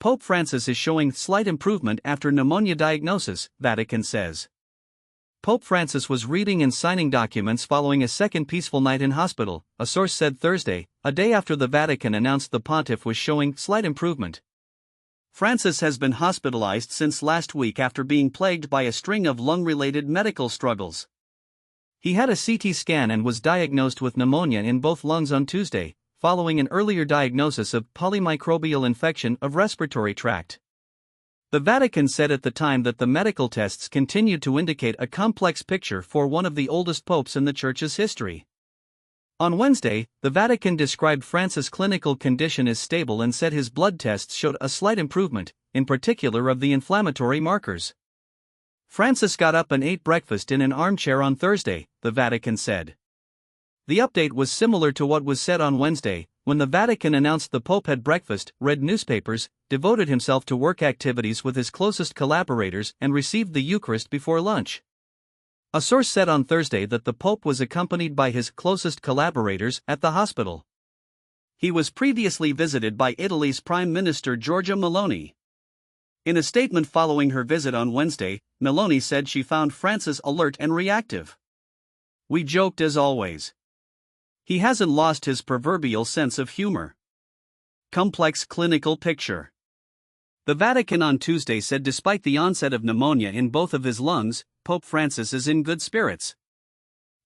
Pope Francis is showing slight improvement after pneumonia diagnosis, Vatican says. Pope Francis was reading and signing documents following a second peaceful night in hospital, a source said Thursday, a day after the Vatican announced the pontiff was showing slight improvement. Francis has been hospitalized since last week after being plagued by a string of lung-related medical struggles. He had a CT scan and was diagnosed with pneumonia in both lungs on Tuesday, following an earlier diagnosis of polymicrobial infection of respiratory tract. The Vatican said at the time that the medical tests continued to indicate a complex picture for one of the oldest popes in the Church's history. On Wednesday, the Vatican described Francis' clinical condition as stable and said his blood tests showed a slight improvement, in particular of the inflammatory markers. Francis got up and ate breakfast in an armchair on Thursday, the Vatican said. The update was similar to what was said on Wednesday, when the Vatican announced the Pope had breakfast, read newspapers, devoted himself to work activities with his closest collaborators, and received the Eucharist before lunch. A source said on Thursday that the Pope was accompanied by his closest collaborators at the hospital. He was previously visited by Italy's Prime Minister Giorgia Meloni. In a statement following her visit on Wednesday, Meloni said she found Francis alert and reactive. "We joked as always. He hasn't lost his proverbial sense of humor." Complex clinical picture. The Vatican on Tuesday said despite the onset of pneumonia in both of his lungs, Pope Francis is in good spirits.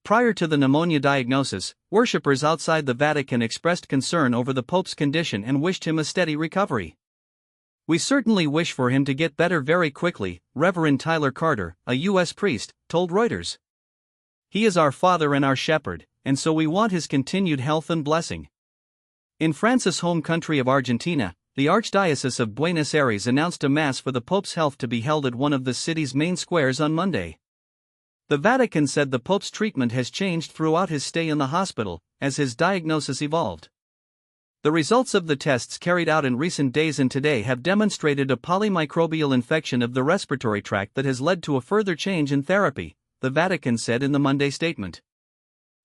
Prior to the pneumonia diagnosis, worshippers outside the Vatican expressed concern over the Pope's condition and wished him a steady recovery. "We certainly wish for him to get better very quickly," Reverend Tyler Carter, a U.S. priest, told Reuters. "He is our Father and our Shepherd, and so we want his continued health and blessing." In Francis' home country of Argentina, the Archdiocese of Buenos Aires announced a Mass for the Pope's health to be held at one of the city's main squares on Monday. The Vatican said the Pope's treatment has changed throughout his stay in the hospital, as his diagnosis evolved. The results of the tests carried out in recent days and today have demonstrated a polymicrobial infection of the respiratory tract that has led to a further change in therapy, the Vatican said in the Monday statement.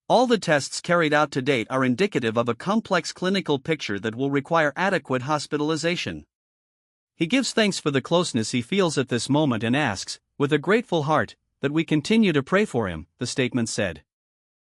"All the tests carried out to date are indicative of a complex clinical picture that will require adequate hospitalization. He gives thanks for the closeness he feels at this moment and asks, with a grateful heart, that we continue to pray for him," the statement said.